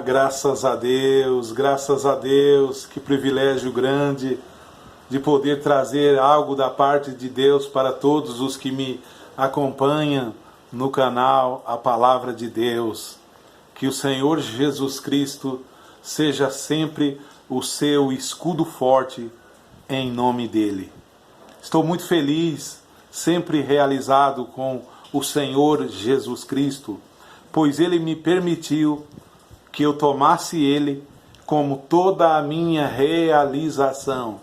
Graças a Deus, que privilégio grande de poder trazer algo da parte de Deus para todos os que me acompanham no canal A Palavra de Deus. Que o Senhor Jesus Cristo seja sempre o seu escudo forte em nome dele. Estou muito feliz, sempre realizado com o Senhor Jesus Cristo, pois ele me permitiu que eu tomasse ele como toda a minha realização.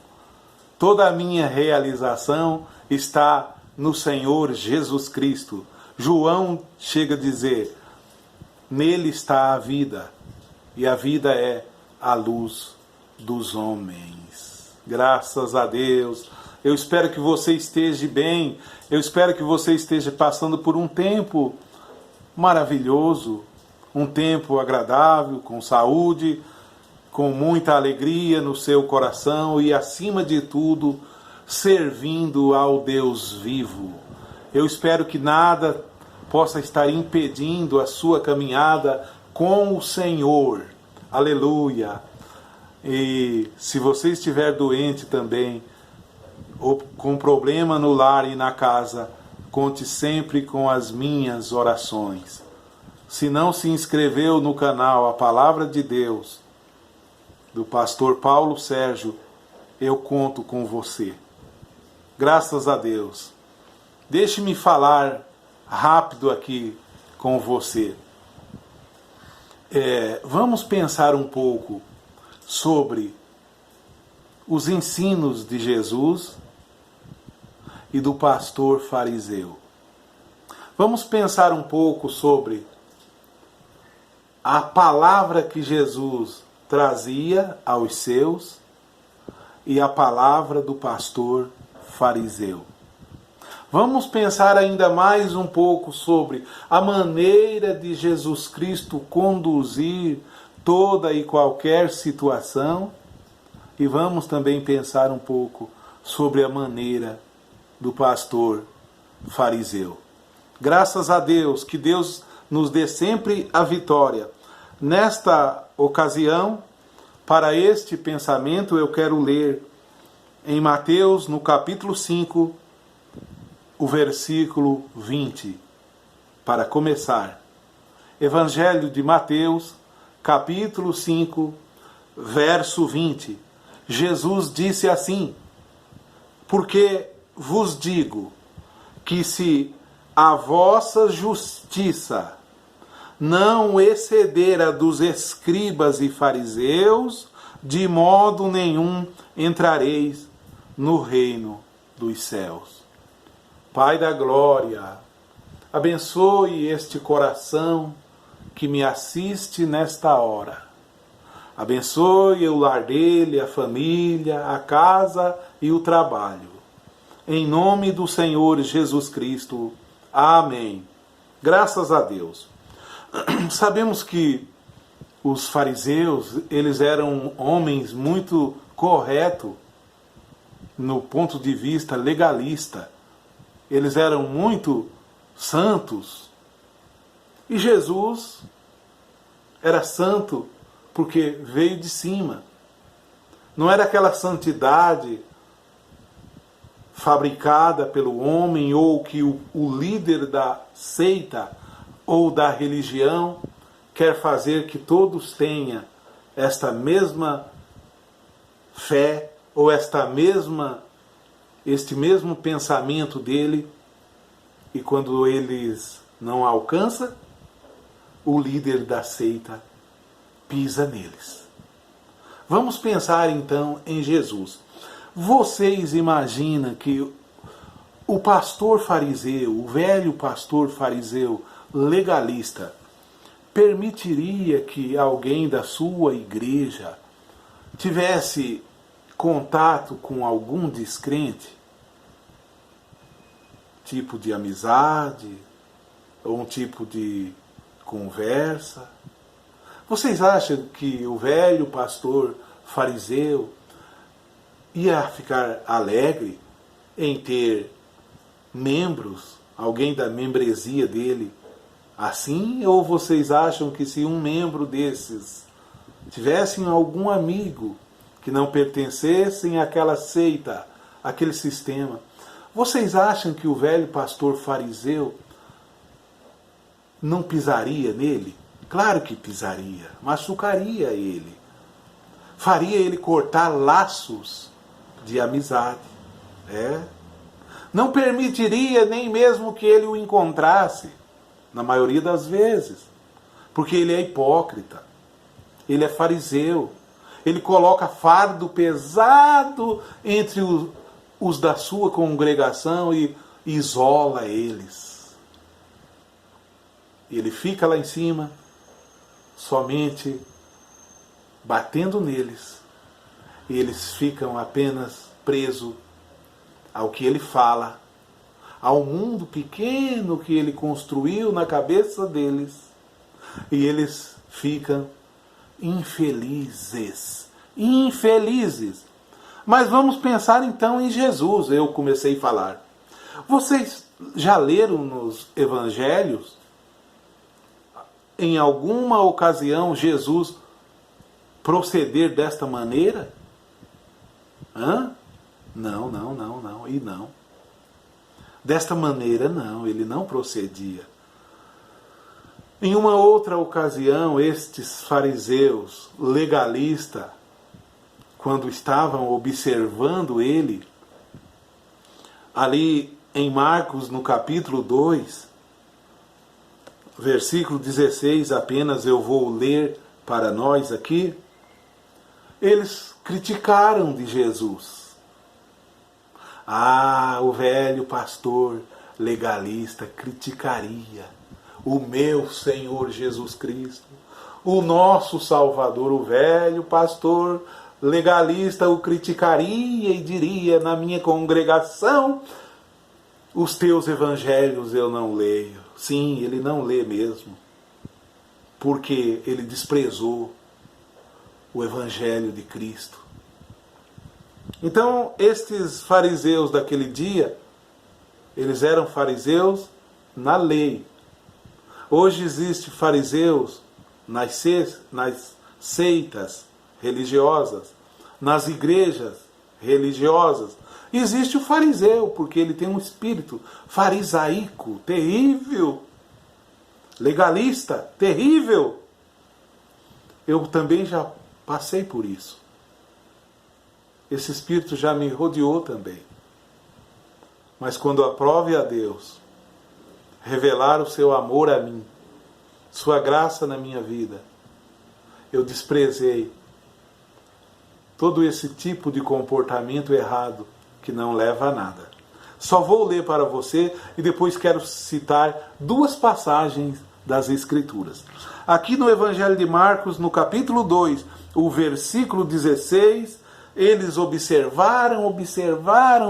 Toda a minha realização está no Senhor Jesus Cristo. João chega a dizer, nele está a vida, e a vida é a luz dos homens. Graças a Deus. Eu espero que você esteja bem, eu espero que você esteja passando por um tempo maravilhoso, um tempo agradável, com saúde, com muita alegria no seu coração e, acima de tudo, servindo ao Deus vivo. Eu espero que nada possa estar impedindo a sua caminhada com o Senhor. Aleluia! E se você estiver doente também, ou com problema no lar e na casa, conte sempre com as minhas orações. Se não se inscreveu no canal A Palavra de Deus, do pastor Paulo Sérgio, eu conto com você. Graças a Deus. Deixe-me falar rápido aqui com você. Vamos pensar um pouco sobre os ensinos de Jesus e do pastor fariseu. Vamos pensar um pouco sobre a palavra que Jesus trazia aos seus e a palavra do pastor fariseu. Vamos pensar ainda mais um pouco sobre a maneira de Jesus Cristo conduzir toda e qualquer situação. E vamos também pensar um pouco sobre a maneira do pastor fariseu. Graças a Deus, que Deus nos dê sempre a vitória. Nesta ocasião, para este pensamento, eu quero ler em Mateus, no capítulo 5, o versículo 20. Para começar, Evangelho de Mateus, capítulo 5, verso 20. Jesus disse assim: porque vos digo que se a vossa justiça não exceder a dos escribas e fariseus, de modo nenhum entrareis no reino dos céus. Pai da glória, abençoe este coração que me assiste nesta hora. Abençoe o lar dele, a família, a casa e o trabalho. Em nome do Senhor Jesus Cristo. Amém. Graças a Deus. Sabemos que os fariseus, eles eram homens muito corretos no ponto de vista legalista. Eles eram muito santos. E Jesus era santo porque veio de cima. Não era aquela santidade fabricada pelo homem ou que o líder da seita ou da religião quer fazer que todos tenham esta mesma fé ou este mesmo pensamento dele, e quando eles não alcançam, o líder da seita pisa neles. Vamos pensar então em Jesus. Vocês imaginam que o pastor fariseu, o velho pastor fariseu legalista, permitiria que alguém da sua igreja tivesse contato com algum descrente? Tipo de amizade, ou um tipo de conversa? Vocês acham que o velho pastor fariseu ia ficar alegre em ter membros, alguém da membresia dele, assim? Ou vocês acham que se um membro desses tivessem algum amigo que não pertencessem àquela seita, àquele sistema, vocês acham que o velho pastor fariseu não pisaria nele? Claro que pisaria, machucaria ele, faria ele cortar laços de amizade. Não permitiria nem mesmo que ele o encontrasse, na maioria das vezes, porque ele é hipócrita, ele é fariseu, ele coloca fardo pesado entre os da sua congregação e isola eles. Ele fica lá em cima, somente batendo neles, e eles ficam apenas presos ao que ele fala, ao mundo pequeno que ele construiu na cabeça deles, e eles ficam infelizes. Mas vamos pensar então em Jesus. Eu comecei a falar. Vocês já leram nos evangelhos, em alguma ocasião, Jesus proceder desta maneira? Não. E não. Desta maneira, não. Ele não procedia. Em uma outra ocasião, estes fariseus legalistas, quando estavam observando ele, ali em Marcos, no capítulo 2, versículo 16, apenas eu vou ler para nós aqui, eles criticaram de Jesus. O velho pastor legalista criticaria o meu Senhor Jesus Cristo, o nosso Salvador. O velho pastor legalista o criticaria e diria: na minha congregação, os teus evangelhos eu não leio. Sim, ele não lê mesmo, porque ele desprezou o evangelho de Cristo. Então, estes fariseus daquele dia, eles eram fariseus na lei. Hoje existem fariseus nas seitas religiosas, nas igrejas religiosas. Existe o fariseu, porque ele tem um espírito farisaico, terrível, legalista, terrível. Eu também já passei por isso. Esse espírito já me rodeou também. Mas quando aprove a Deus revelar o seu amor a mim, sua graça na minha vida, eu desprezei todo esse tipo de comportamento errado que não leva a nada. Só vou ler para você e depois quero citar duas passagens das Escrituras. Aqui no Evangelho de Marcos, no capítulo 2, o versículo 16, eles observaram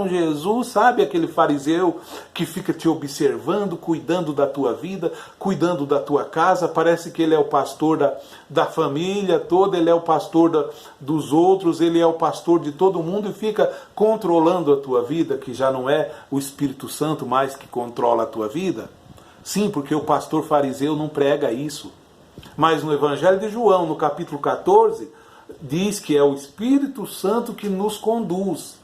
Jesus, sabe aquele fariseu que fica te observando, cuidando da tua vida, cuidando da tua casa, parece que ele é o pastor da família toda, ele é o pastor dos outros, ele é o pastor de todo mundo e fica controlando a tua vida, que já não é o Espírito Santo mais que controla a tua vida? Sim, porque o pastor fariseu não prega isso. Mas no Evangelho de João, no capítulo 14, diz que é o Espírito Santo que nos conduz.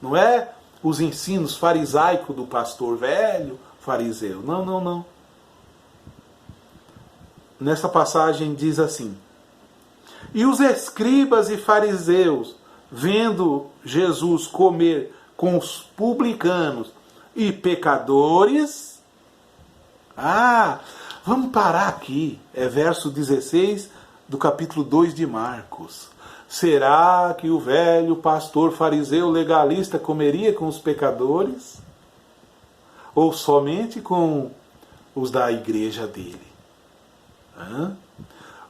Não é os ensinos farisaicos do pastor velho, fariseu. Não. Nessa passagem diz assim: e os escribas e fariseus, vendo Jesus comer com os publicanos e pecadores... vamos parar aqui. É verso 16 do capítulo 2 de Marcos. Será que o velho pastor fariseu legalista comeria com os pecadores? Ou somente com os da igreja dele?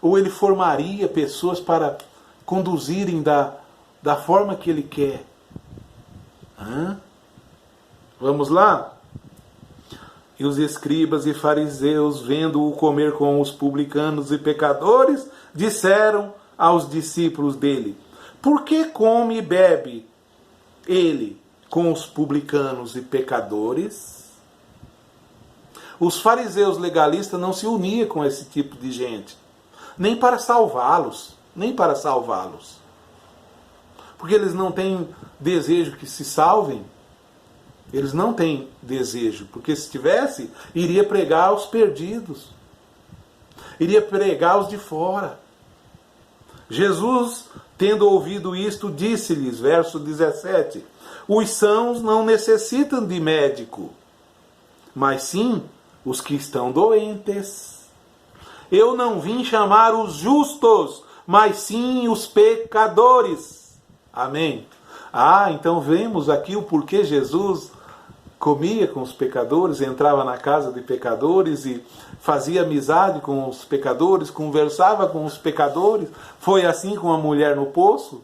Ou ele formaria pessoas para conduzirem da forma que ele quer? Vamos lá? E os escribas e fariseus, vendo-o comer com os publicanos e pecadores, disseram aos discípulos dele: por que come e bebe ele com os publicanos e pecadores? Os fariseus legalistas não se uniam com esse tipo de gente, nem para salvá-los, nem para salvá-los. Porque eles não têm desejo que se salvem. Eles não têm desejo, porque se tivesse, iria pregar aos perdidos. Iria pregar aos de fora. Jesus, tendo ouvido isto, disse-lhes, verso 17, os sãos não necessitam de médico, mas sim os que estão doentes. Eu não vim chamar os justos, mas sim os pecadores. Amém. Então vemos aqui o porquê Jesus comia com os pecadores, entrava na casa de pecadores e fazia amizade com os pecadores, conversava com os pecadores. Foi assim com a mulher no poço?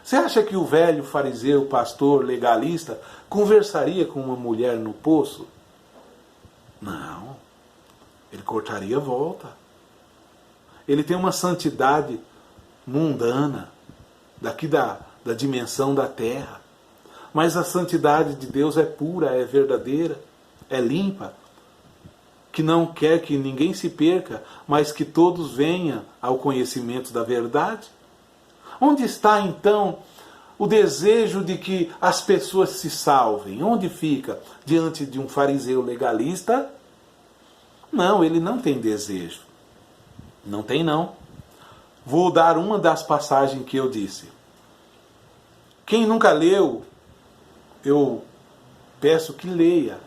Você acha que o velho fariseu, pastor, legalista, conversaria com uma mulher no poço? Não. Ele cortaria a volta. Ele tem uma santidade mundana, daqui da dimensão da terra. Mas a santidade de Deus é pura, é verdadeira, é limpa, que não quer que ninguém se perca, mas que todos venham ao conhecimento da verdade. Onde está então o desejo de que as pessoas se salvem? Onde fica? Diante de um fariseu legalista? Não, ele não tem desejo. Não tem não. Vou dar uma das passagens que eu disse. Quem nunca leu, eu peço que leia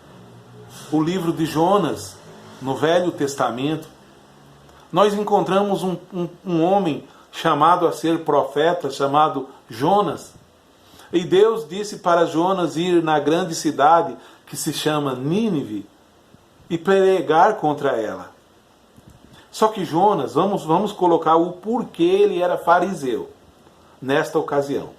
o livro de Jonas, no Velho Testamento. Nós encontramos um homem chamado a ser profeta, chamado Jonas. E Deus disse para Jonas ir na grande cidade que se chama Nínive e pregar contra ela. Só que Jonas, vamos colocar o porquê ele era fariseu nesta ocasião.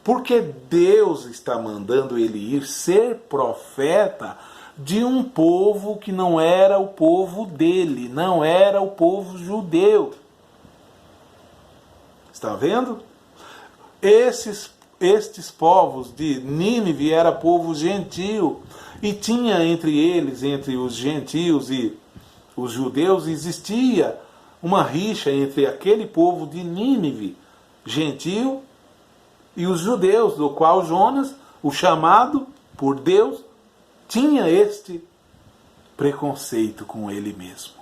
Porque Deus está mandando ele ir ser profeta de um povo que não era o povo dele, não era o povo judeu. Está vendo? Estes povos de Nínive era povo gentio, e tinha entre eles, entre os gentios e os judeus, existia uma rixa entre aquele povo de Nínive, gentio, e os judeus, do qual Jonas, o chamado por Deus, tinha este preconceito com ele mesmo.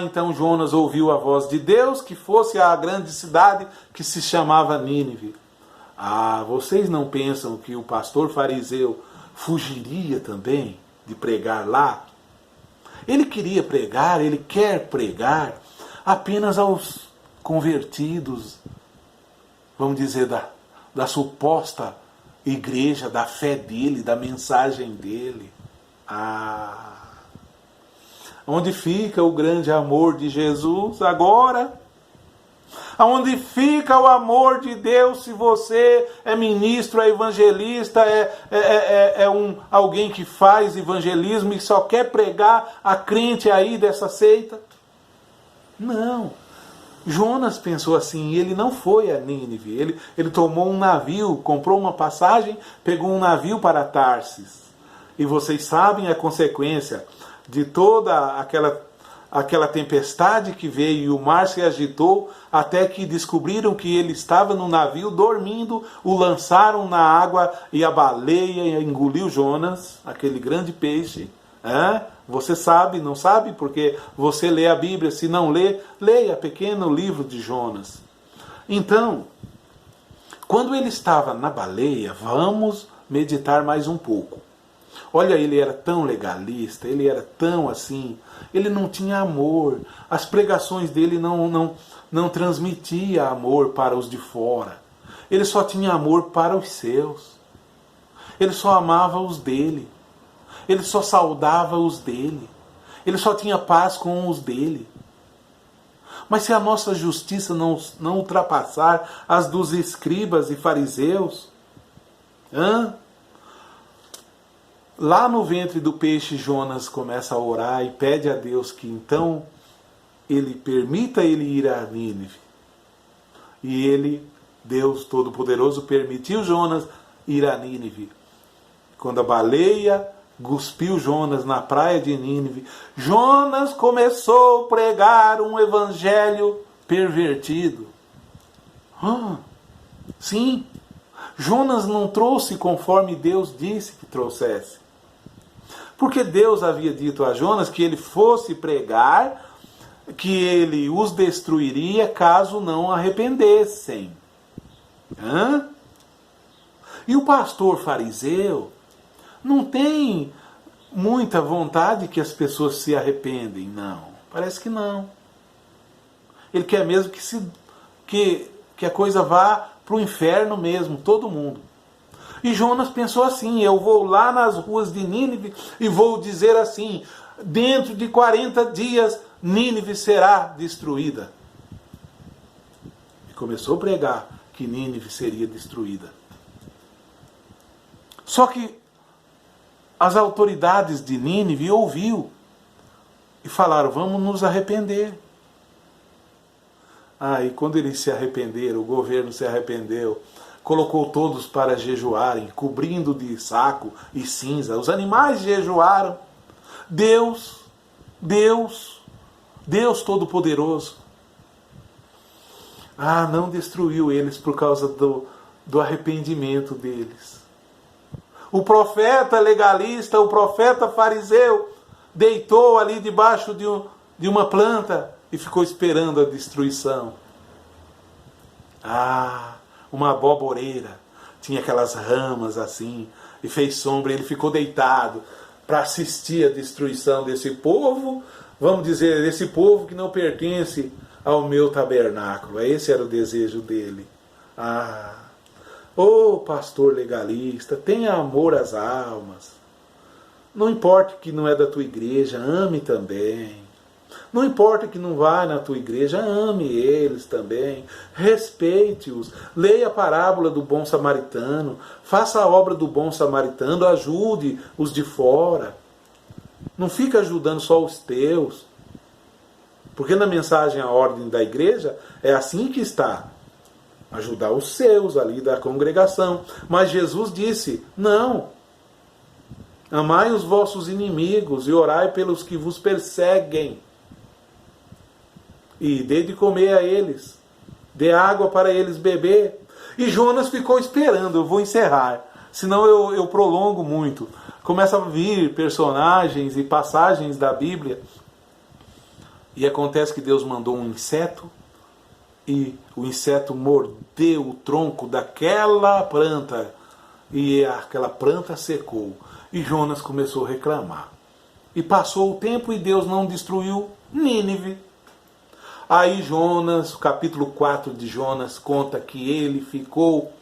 Então Jonas ouviu a voz de Deus que fosse à grande cidade que se chamava Nínive. Vocês não pensam que o pastor fariseu fugiria também de pregar lá? Ele queria pregar, ele quer pregar apenas aos convertidos, vamos dizer, da suposta igreja, da fé dele, da mensagem dele. Onde fica o grande amor de Jesus agora? Aonde fica o amor de Deus se você é ministro, é evangelista, alguém que faz evangelismo e só quer pregar a crente aí dessa seita? Não. Jonas pensou assim, ele não foi a Nínive, ele tomou um navio, comprou uma passagem, pegou um navio para Tarsis. E vocês sabem a consequência de toda aquela tempestade que veio e o mar se agitou, até que descobriram que ele estava no navio dormindo, o lançaram na água e a baleia engoliu Jonas, aquele grande peixe. Você sabe, não sabe? Porque você lê a Bíblia. Se não lê, leia pequeno livro de Jonas. Então, quando ele estava na baleia, vamos meditar mais um pouco. Olha, ele era tão legalista, ele era tão assim, ele não tinha amor. As pregações dele não transmitia amor para os de fora. Ele só tinha amor para os seus. Ele só amava os dele. Ele só saudava os dele. Ele só tinha paz com os dele. Mas se a nossa justiça não ultrapassar as dos escribas e fariseus, lá no ventre do peixe, Jonas começa a orar e pede a Deus que então ele permita ele ir a Nínive. E Deus Todo-Poderoso, permitiu Jonas ir a Nínive. Quando a baleia cuspiu Jonas na praia de Nínive. Jonas começou a pregar um evangelho pervertido. Sim, Jonas não trouxe conforme Deus disse que trouxesse. Porque Deus havia dito a Jonas que ele fosse pregar, que ele os destruiria caso não arrependessem. E o pastor fariseu não tem muita vontade que as pessoas se arrependem, não. Parece que não. Ele quer mesmo que a coisa vá para o inferno mesmo, todo mundo. E Jonas pensou assim: eu vou lá nas ruas de Nínive e vou dizer assim: dentro de 40 dias Nínive será destruída. E começou a pregar que Nínive seria destruída. Só que as autoridades de Nínive ouviu e falaram: vamos nos arrepender. E quando eles se arrependeram, o governo se arrependeu, colocou todos para jejuarem, cobrindo de saco e cinza. Os animais jejuaram. Deus Todo-Poderoso, não destruiu eles por causa do arrependimento deles. O profeta legalista, o profeta fariseu, deitou ali debaixo de uma planta e ficou esperando a destruição. Uma aboboreira, tinha aquelas ramas assim, e fez sombra, ele ficou deitado para assistir a destruição desse povo, vamos dizer, desse povo que não pertence ao meu tabernáculo. Esse era o desejo dele. Pastor legalista, tenha amor às almas. Não importa que não é da tua igreja, ame também. Não importa que não vá na tua igreja, ame eles também. Respeite-os. Leia a parábola do bom samaritano. Faça a obra do bom samaritano. Ajude os de fora. Não fica ajudando só os teus. Porque na mensagem à ordem da igreja é assim que está. Ajudar os seus ali da congregação. Mas Jesus disse: não. Amai os vossos inimigos e orai pelos que vos perseguem. E dê de comer a eles. Dê água para eles beber. E Jonas ficou esperando. Eu vou encerrar. Senão eu prolongo muito. Começa a vir personagens e passagens da Bíblia. E acontece que Deus mandou um inseto. E o inseto mordeu o tronco daquela planta. E aquela planta secou. E Jonas começou a reclamar. E passou o tempo e Deus não destruiu Nínive. Aí Jonas, o capítulo 4 de Jonas, conta que ele ficou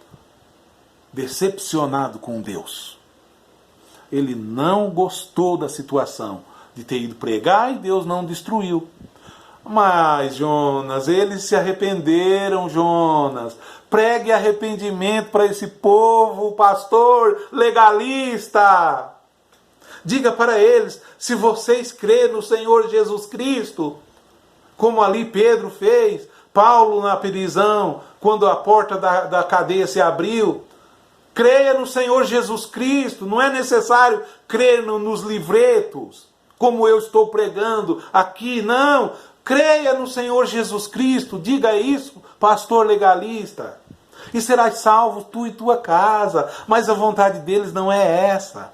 decepcionado com Deus. Ele não gostou da situação de ter ido pregar e Deus não destruiu. Mas, Jonas, eles se arrependeram, Jonas. Pregue arrependimento para esse povo, pastor legalista. Diga para eles: se vocês crêem no Senhor Jesus Cristo, como ali Pedro fez, Paulo na prisão, quando a porta da cadeia se abriu, creia no Senhor Jesus Cristo. Não é necessário crer nos livretos, como eu estou pregando aqui, não. Creia no Senhor Jesus Cristo, diga isso, pastor legalista. E serás salvo tu e tua casa, mas a vontade deles não é essa.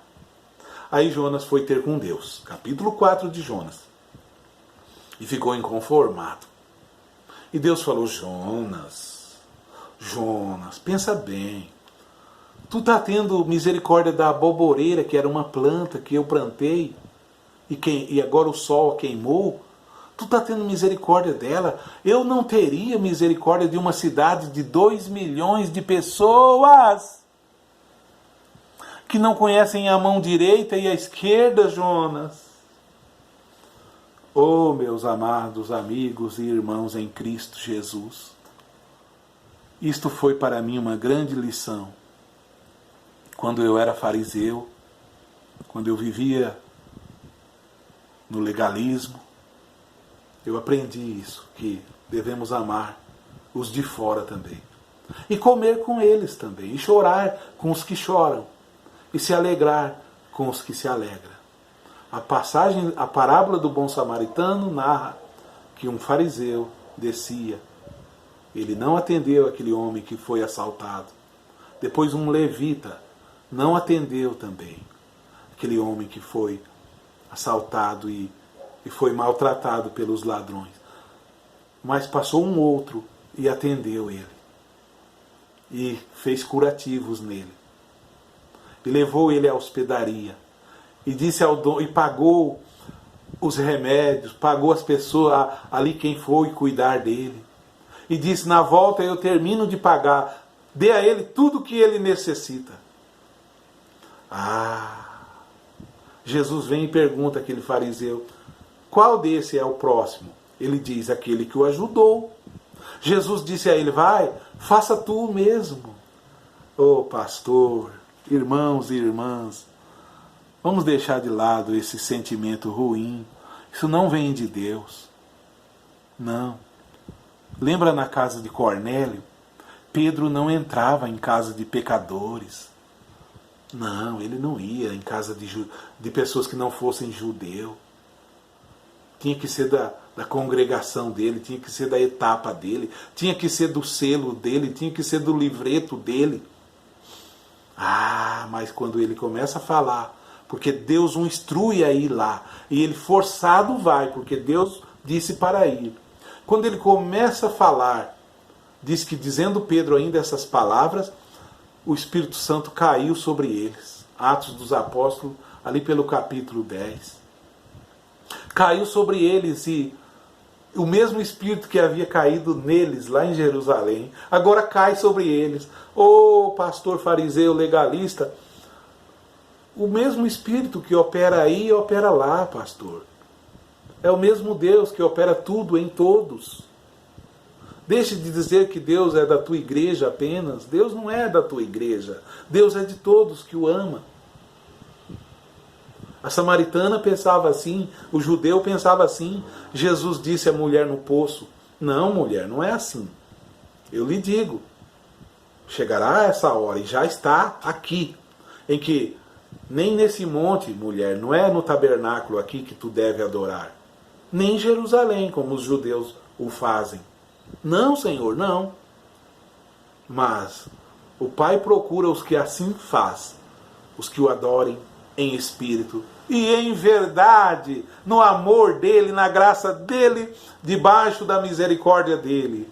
Aí Jonas foi ter com Deus, capítulo 4 de Jonas, e ficou inconformado. E Deus falou: Jonas, pensa bem. Tu está tendo misericórdia da aboboreira, que era uma planta que eu plantei, e agora o sol a queimou. Tu está tendo misericórdia dela. Eu não teria misericórdia de uma cidade de 2 milhões de pessoas que não conhecem a mão direita e a esquerda, Jonas. Oh, meus amados amigos e irmãos em Cristo Jesus, isto foi para mim uma grande lição. Quando eu era fariseu, quando eu vivia no legalismo, eu aprendi isso, que devemos amar os de fora também. E comer com eles também, e chorar com os que choram, e se alegrar com os que se alegram. A parábola do bom samaritano narra que um fariseu descia. Ele não atendeu aquele homem que foi assaltado. Depois um levita não atendeu também aquele homem que foi assaltado e foi maltratado pelos ladrões. Mas passou um outro e atendeu ele. E fez curativos nele. E levou ele à hospedaria. E disse ao dono, e pagou os remédios, pagou as pessoas ali quem foi cuidar dele. E disse: na volta eu termino de pagar, dê a ele tudo o que ele necessita. Jesus vem e pergunta àquele fariseu: qual desse é o próximo? Ele diz: aquele que o ajudou. Jesus disse a ele: vai, faça tu o mesmo. Ô pastor, irmãos e irmãs, vamos deixar de lado esse sentimento ruim. Isso não vem de Deus. Não. Lembra na casa de Cornélio? Pedro não entrava em casa de pecadores. Não, ele não ia em casa de pessoas que não fossem judeu. Tinha que ser da congregação dele, tinha que ser da etapa dele, tinha que ser do selo dele, tinha que ser do livreto dele. Mas quando ele começa a falar, porque Deus o instrui a ir lá, e ele forçado vai, porque Deus disse para ir. Quando ele começa a falar, diz que dizendo Pedro ainda essas palavras, o Espírito Santo caiu sobre eles. Atos dos Apóstolos, ali pelo capítulo 10. Caiu sobre eles e o mesmo Espírito que havia caído neles lá em Jerusalém, agora cai sobre eles. Pastor fariseu legalista, o mesmo Espírito que opera aí, opera lá, pastor. É o mesmo Deus que opera tudo em todos. Deixe de dizer que Deus é da tua igreja apenas. Deus não é da tua igreja. Deus é de todos que o ama. A samaritana pensava assim, o judeu pensava assim. Jesus disse à mulher no poço: não, mulher, não é assim. Eu lhe digo, chegará essa hora, e já está aqui, em que nem nesse monte, mulher, não é no tabernáculo aqui que tu deve adorar, nem em Jerusalém, como os judeus o fazem. Não, Senhor, não. Mas o Pai procura os que assim faz, os que o adorem em espírito e em verdade, no amor dele, na graça dele, debaixo da misericórdia dele.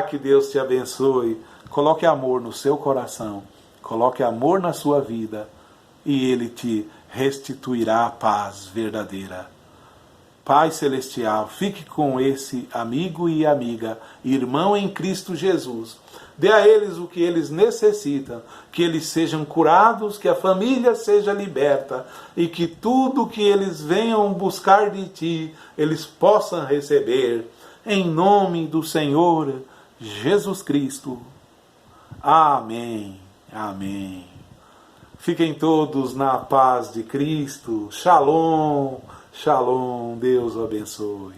Que Deus te abençoe. Coloque amor no seu coração, coloque amor na sua vida, e ele te restituirá a paz verdadeira. Pai Celestial, fique com esse amigo e amiga, irmão em Cristo Jesus. Dê a eles o que eles necessitam, que eles sejam curados, que a família seja liberta e que tudo que eles venham buscar de Ti, eles possam receber. Em nome do Senhor Jesus Cristo. Amém. Amém. Fiquem todos na paz de Cristo. Shalom. Shalom, Deus o abençoe.